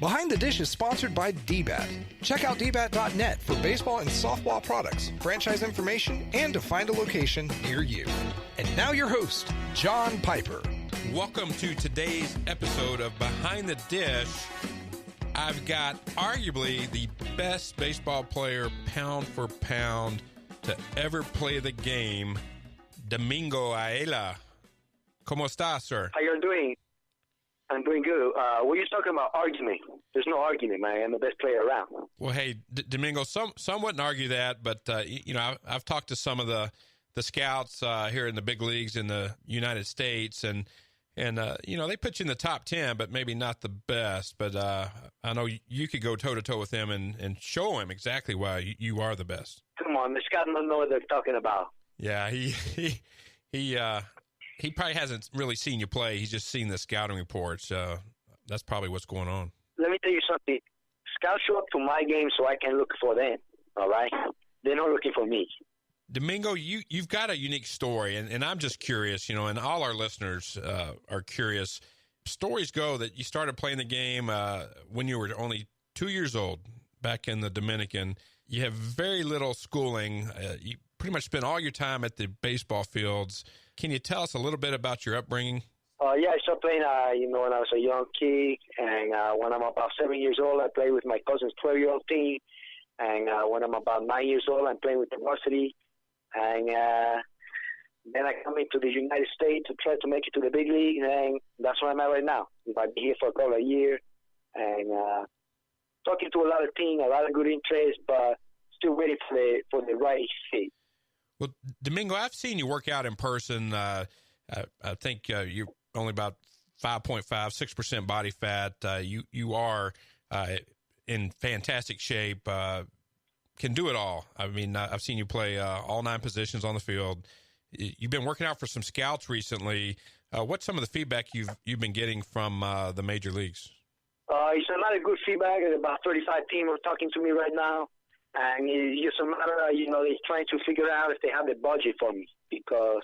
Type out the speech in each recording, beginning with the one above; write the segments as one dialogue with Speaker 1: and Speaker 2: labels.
Speaker 1: Behind the Dish is sponsored by DBAT. Check out dbat.net for baseball and softball products, franchise information, and to find a location near you. And now your host, John Piper.
Speaker 2: Welcome to today's episode of Behind the Dish. I've got arguably the best baseball player pound for pound to ever play the game, Domingo Ayala. ¿Cómo está, sir?
Speaker 3: How you doing? I'm doing good. What are you talking about argument? There's no argument, man. I'm the best player around.
Speaker 2: Well, hey, Domingo, some wouldn't argue that, but, I've talked to some of the scouts here in the big leagues in the United States, and they put you in the top 10, but maybe not the best. But I know you could go toe-to-toe with them and show him exactly why you are the best.
Speaker 3: Come on, the scout don't know what they're talking about.
Speaker 2: Yeah, he probably hasn't really seen you play. He's just seen the scouting reports. That's probably what's going on.
Speaker 3: Let me tell you something. Scouts show up to my game so I can look for them, all right? They're not looking for me.
Speaker 2: Domingo, you've got a unique story, and I'm just curious, and all our listeners are curious. Stories go that you started playing the game when you were only 2 years old back in the Dominican. You have very little schooling. You pretty much spent all your time at the baseball fields. Can you tell us a little bit about your upbringing?
Speaker 3: Yeah, I started playing, when I was a young kid, and when I'm about 7 years old, I play with my cousin's 12-year-old team, and when I'm about 9 years old, I'm playing with the varsity, and then I come into the United States to try to make it to the big league, and that's where I'm at right now. I've been here for a couple of years, and talking to a lot of teams, a lot of good interest, but still waiting for the right fit.
Speaker 2: Well, Domingo, I've seen you work out in person. I think you're only about 5.5, 6% body fat. You are in fantastic shape, can do it all. I mean, I've seen you play all 9 positions on the field. You've been working out for some scouts recently. What's some of the feedback you've been getting from the major leagues?
Speaker 3: It's a lot of good feedback. There's about 35 teams are talking to me right now. And it's just a matter of, they're trying to figure out if they have the budget for me because,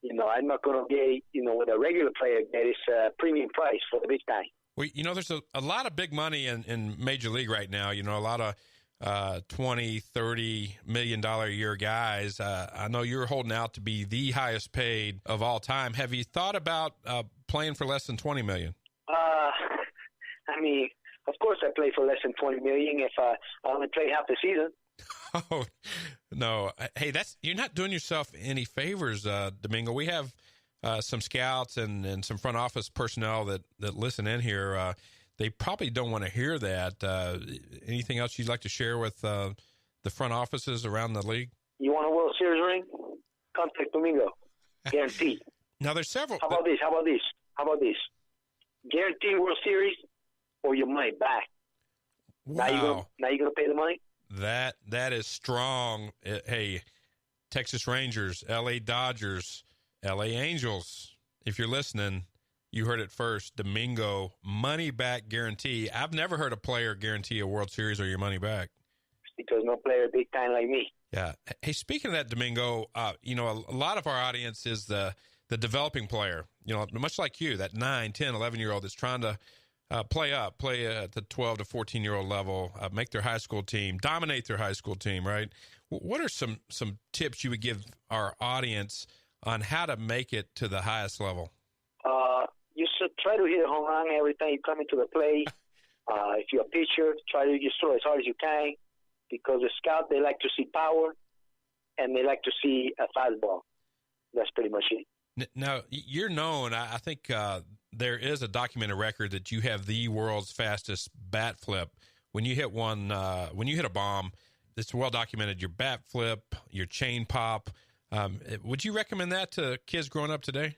Speaker 3: I'm not going to get, what a regular player get is a premium price for the big time.
Speaker 2: Well, there's a lot of big money in Major League right now. A lot of $20, $30 million a year guys. I know you're holding out to be the highest paid of all time. Have you thought about playing for less than $20 million?
Speaker 3: Of course, I play for less than $20 million if I only play half the season.
Speaker 2: Oh, no. Hey, you're not doing yourself any favors, Domingo. We have some scouts and some front office personnel that listen in here. They probably don't want to hear that. Anything else you'd like to share with the front offices around the league? You
Speaker 3: want a World Series ring? Contact Domingo. Guaranteed.
Speaker 2: Now, there's several.
Speaker 3: How about this? Guaranteed World Series or your money back.
Speaker 2: Wow.
Speaker 3: Now you're gonna pay the money?
Speaker 2: That is strong. Hey, Texas Rangers, L.A. Dodgers, L.A. Angels. If you're listening, you heard it first. Domingo, money back guarantee. I've never heard a player guarantee a World Series or your money back.
Speaker 3: Because no player big time like me.
Speaker 2: Yeah. Hey, speaking of that, Domingo, a lot of our audience is the developing player. Much like you, that 9, 10, 11-year-old that's trying to play at the 12 to 14-year-old level, make their high school team, dominate their high school team, right? What are some tips you would give our audience on how to make it to the highest level?
Speaker 3: You should try to hit a home run every time you come into the plate. If you're a pitcher, try to just throw as hard as you can because the scout, they like to see power and they like to see a fastball. That's pretty much it.
Speaker 2: Now, you're known, I think there is a documented record that you have the world's fastest bat flip. When you hit when you hit a bomb, it's well documented, your bat flip, your chain pop. Would you recommend that to kids growing up today?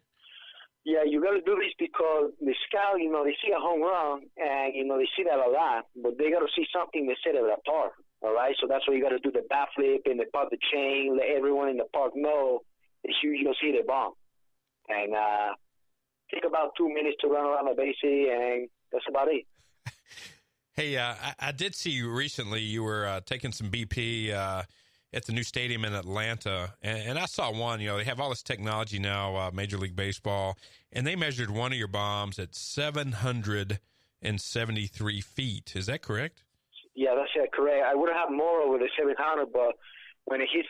Speaker 3: Yeah, you got to do this because the scout, they see a home run and, they see that a lot, but they got to see something that set it apart, all right? So that's why you got to do the bat flip and the pop the chain, let everyone in the park know that you just hit a bomb. And take about 2 minutes to run around the bases, and that's about it.
Speaker 2: Hey, I did see you recently. You were taking some BP at the new stadium in Atlanta, and I saw one. They have all this technology now, Major League Baseball, and they measured one of your bombs at 773 feet. Is that correct?
Speaker 3: Yeah, that's correct. I would have more over the 700, but when it hits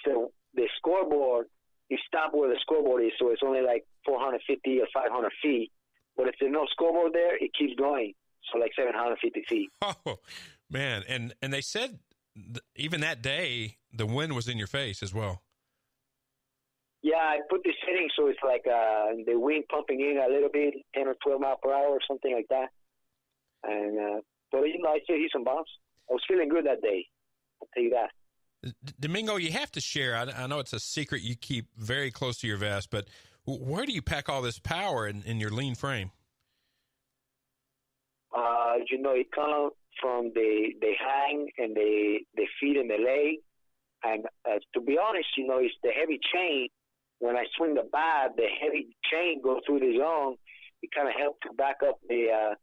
Speaker 3: the scoreboard, it stops where the scoreboard is, so it's only like 450 or 500 feet. But if there's no scoreboard there, it keeps going, so like 750 feet.
Speaker 2: Oh, man. And they said even that day, the wind was in your face as well.
Speaker 3: Yeah, I put the setting so it's like the wind pumping in a little bit, 10 or 12 miles per hour or something like that. And but I still hit some bombs. I was feeling good that day. I'll tell you that.
Speaker 2: Domingo, you have to share. I know it's a secret you keep very close to your vest, but where do you pack all this power in your lean frame?
Speaker 3: It comes from the hang and the feet and the leg. And to be honest, it's the heavy chain. When I swing the bat, the heavy chain goes through the zone. It kind of helps to back up the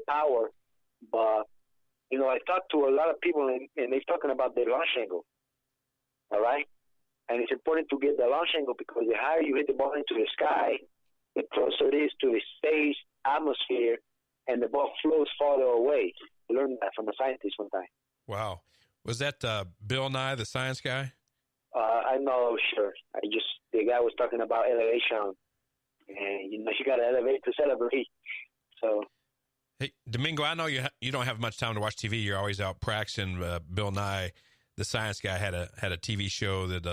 Speaker 3: power. But, I talked to a lot of people, and they're talking about the launch angle. All right? And it's important to get the launch angle because the higher you hit the ball into the sky, the closer it is to the space, atmosphere, and the ball flows farther away. I learned that from a scientist one time.
Speaker 2: Wow. Was that Bill Nye, the science guy?
Speaker 3: I'm not sure. The guy was talking about elevation. And, you got to elevate to celebrate. So.
Speaker 2: Hey, Domingo, I know you don't have much time to watch TV. You're always out practicing. Bill Nye, the science guy, had a TV show that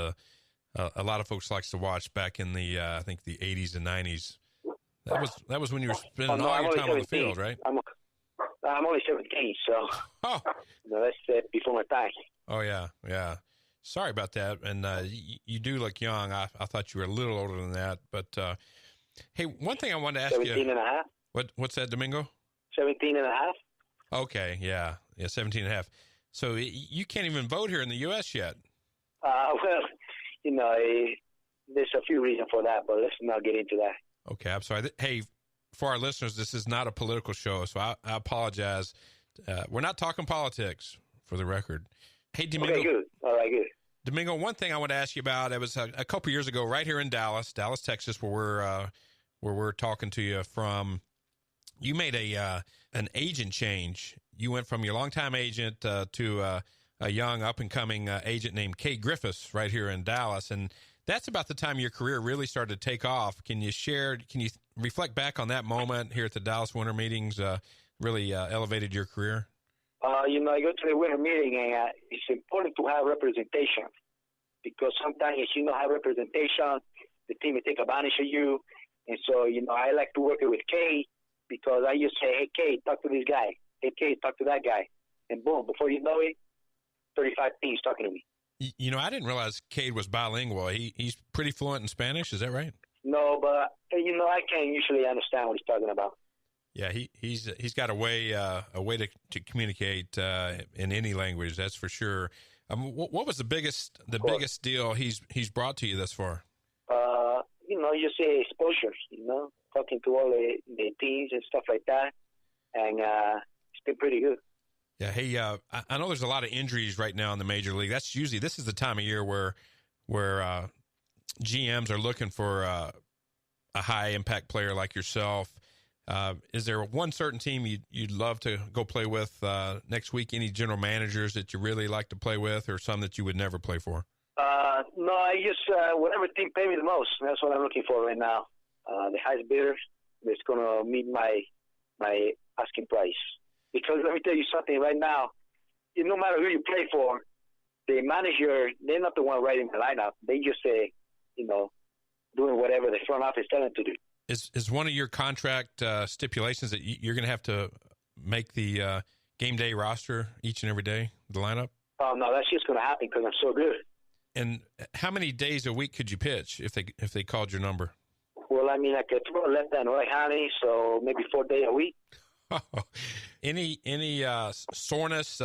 Speaker 2: a lot of folks likes to watch back in the I think the 80s and 90s. That was when you were spending all your time on the field, right?
Speaker 3: I'm only 17, so that's before my time.
Speaker 2: Oh yeah. Sorry about that, and you do look young. I thought you were a little older than that, but hey, one thing I wanted to ask
Speaker 3: 17 and a half.
Speaker 2: What's that, Domingo?
Speaker 3: 17 and a half.
Speaker 2: Okay, yeah, 17 and a half. So you can't even vote here in the U.S. yet.
Speaker 3: Well, there's a few reasons for that, but let's not get into that.
Speaker 2: Okay, I'm sorry. Hey, for our listeners, this is not a political show, so I apologize. We're not talking politics, for the record. Hey, Domingo.
Speaker 3: Okay, good. All right, good.
Speaker 2: Domingo, one thing I want to ask you about, it was a couple years ago right here in Dallas, Texas, where we're talking to you from. You made an agent change. You went from your longtime agent to a young up-and-coming agent named Kay Griffiths right here in Dallas, and that's about the time your career really started to take off. Can you reflect back on that moment here at the Dallas Winter Meetings, really elevated your career?
Speaker 3: I go to the winter meeting, and it's important to have representation because sometimes if you don't have representation, the team will take advantage of you. And so, I like to work with Kay because I just say, hey, Kay, talk to this guy. Hey, Kay, talk to that guy. And boom, before you know it, 35 teams talking to me.
Speaker 2: I didn't realize Cade was bilingual. He's pretty fluent in Spanish. Is that right?
Speaker 3: No, but I can't usually understand what he's talking about.
Speaker 2: Yeah, he's got a way to communicate in any language. That's for sure. What was the biggest deal he's brought to you thus far?
Speaker 3: Just say exposure. Talking to all the teams and stuff like that, and it's been pretty good.
Speaker 2: Yeah, hey, I know there's a lot of injuries right now in the major league. This is the time of year where GMs are looking for a high impact player like yourself. Is there one certain team you'd love to go play with next week? Any general managers that you really like to play with, or some that you would never play for?
Speaker 3: No, I just whatever team pay me the most. That's what I'm looking for right now. The highest bidder that's going to meet my asking price. Because let me tell you something right now, no matter who you play for, the manager, they're not the one writing the lineup. They just say, doing whatever the front office tell them to do.
Speaker 2: Is one of your contract stipulations that you're going to have to make the game day roster each and every day, the lineup?
Speaker 3: Oh, no, that's just going to happen because I'm so good. And
Speaker 2: how many days a week could you pitch if they called your number?
Speaker 3: Well, I could throw left and right-handed, so maybe 4 days a week.
Speaker 2: Any soreness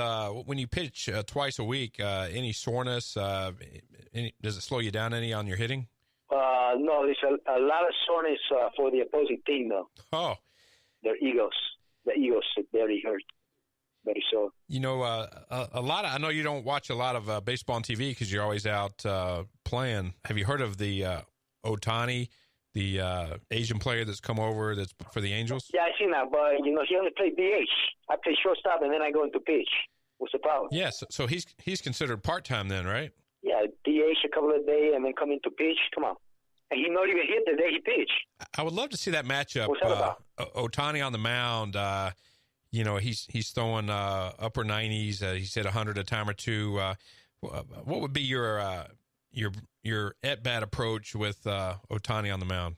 Speaker 2: when you pitch twice a week? Any soreness? Does it slow you down any on your hitting?
Speaker 3: No, there's a lot of soreness for the opposing team, though.
Speaker 2: Oh,
Speaker 3: their egos. The egos are very hurt. very soon.
Speaker 2: You know, a lot of, I know you don't watch a lot of baseball on TV because you're always out playing. Have you heard of the Otani, the Asian player that's come over that's for the Angels?
Speaker 3: Yeah, I seen that, but, he only played DH. I play shortstop, and then I go into pitch. What's the problem?
Speaker 2: Yes, so he's considered part-time then, right?
Speaker 3: Yeah, DH a couple of days, and then come into pitch. Come on. And he not even hit the day he pitched.
Speaker 2: I would love to see that matchup.
Speaker 3: What's that about?
Speaker 2: Otani on the mound, he's throwing upper 90s. He's hit 100 a time or two. What would be your at-bat approach with Otani on the mound?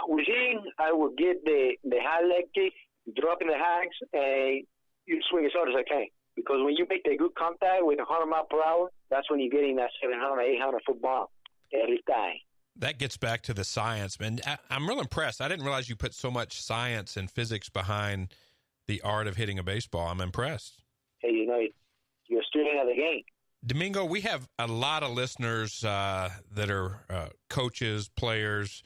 Speaker 3: With him, I would get the high leg kick, drop in the hands, and you swing as hard as I can. Because when you make the good contact with 100 mile per hour, that's when you're getting that 700, 800 foot bomb every time.
Speaker 2: That gets back to the science, man. I'm real impressed. I didn't realize you put so much science and physics behind the art of hitting a baseball. I'm impressed.
Speaker 3: Hey, you're a student of the game.
Speaker 2: Domingo, we have a lot of listeners that are coaches, players,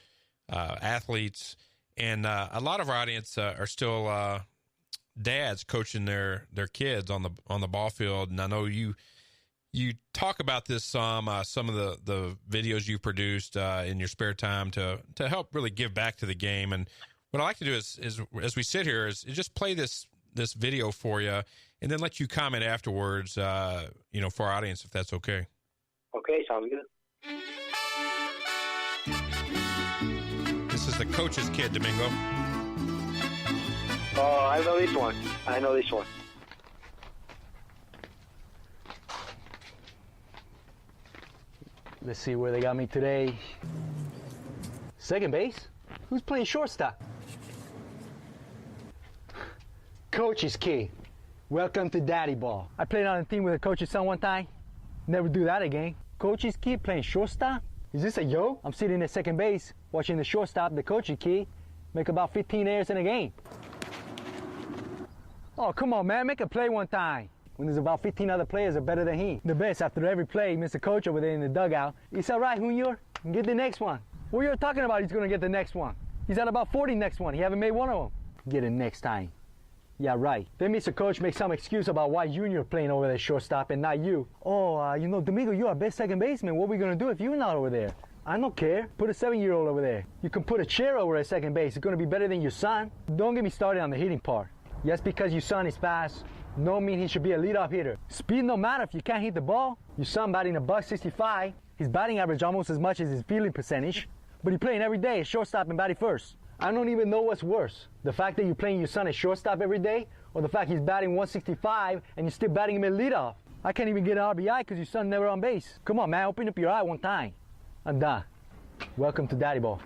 Speaker 2: athletes, and a lot of our audience are still dads coaching their kids on the ball field. And I know you talk about this some of the videos you produced in your spare time to help really give back to the game. And what I like to do is as we sit here is just play this video for you and then let you comment afterwards, for our audience, if that's okay.
Speaker 3: Okay, sounds good.
Speaker 2: This is the coach's kid, Domingo.
Speaker 3: Oh, I know this one.
Speaker 4: Let's see where they got me today. Second base? Who's playing shortstop? Coach's kid. Welcome to Daddy Ball. I played on a team with a coach's son one time. Never do that again. Coach's kid playing shortstop? Is this a yo? I'm sitting at second base watching the shortstop, the coach's kid, make about 15 errors in a game. Oh, come on, man. Make a play one time. When there's about 15 other players that are better than he. The best, after every play, Mr. Coach over there in the dugout, it's all right, Junior, get the next one. What you're talking about, he's going to get the next one. He's at about 40 next one. He haven't made one of them. Get it next time. Yeah, right. Then Mr. Coach makes some excuse about why Junior playing over there shortstop and not you. Oh, Domingo, you're our best second baseman. What are we going to do if you're not over there? I don't care. Put a 7-year-old over there. You can put a chair over at second base. It's going to be better than your son. Don't get me started on the hitting part. Just because your son is fast, no mean he should be a leadoff hitter. Speed no matter if you can't hit the ball. Your son batting $165. His batting average almost as much as his fielding percentage. But he's playing every day at shortstop and batting first. I don't even know what's worse. The fact that you're playing your son at shortstop every day, or the fact he's batting 165 and you're still batting him at leadoff. I can't even get an RBI because your son's never on base. Come on, man, open up your eye one time. I'm done. Welcome to Daddy Ball.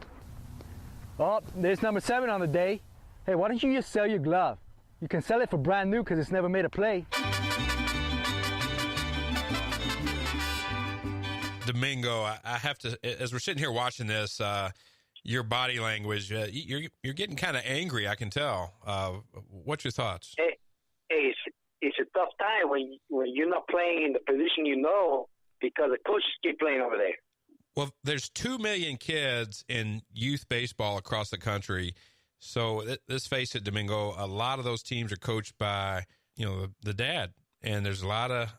Speaker 4: Oh, there's number 7 on the day. Hey, why don't you just sell your glove? You can sell it for brand new because it's never made a play.
Speaker 2: Domingo, I have to, as we're sitting here watching this, your body language, you're getting kind of angry, I can tell. What's your thoughts?
Speaker 3: Hey, it's a tough time when you're not playing in the position because the coaches keep playing over there.
Speaker 2: Well, there's 2 million kids in youth baseball across the country. So let's face it, Domingo, a lot of those teams are coached by, the dad. And there's a lot of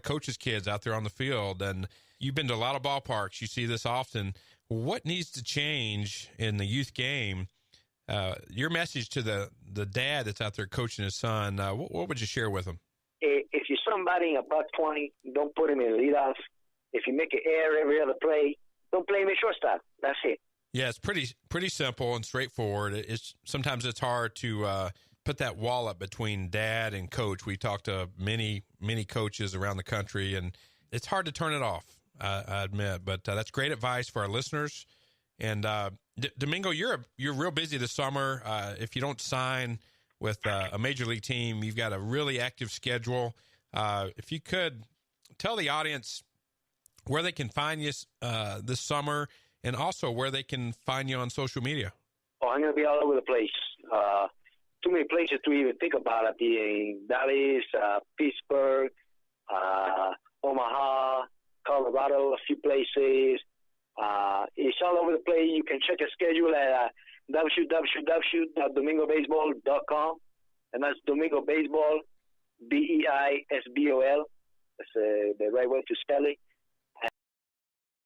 Speaker 2: coaches' kids out there on the field. And you've been to a lot of ballparks. You see this often. What needs to change in the youth game? Your message to the dad that's out there coaching his son, what would you share with him?
Speaker 3: If you're somebody $120, don't put him in leadoff. If you make an error every other play, don't play him in shortstop. That's it. Yeah,
Speaker 2: it's pretty simple and straightforward. Sometimes it's hard to put that wall up between dad and coach. We talked to many coaches around the country, and it's hard to turn it off. I admit, but that's great advice for our listeners. And Domingo, you're real busy this summer. If you don't sign with a major league team, you've got a really active schedule. If you could tell the audience where they can find you this summer, and also where they can find you on social media.
Speaker 3: Oh, I'm going to be all over the place. Too many places to even think about. I'll be in Dallas, Pittsburgh, Omaha, Colorado, a few places. It's all over the place. You can check the schedule at www.domingobaseball.com, and that's Domingo Baseball, Beisbol. That's the right way to spell it.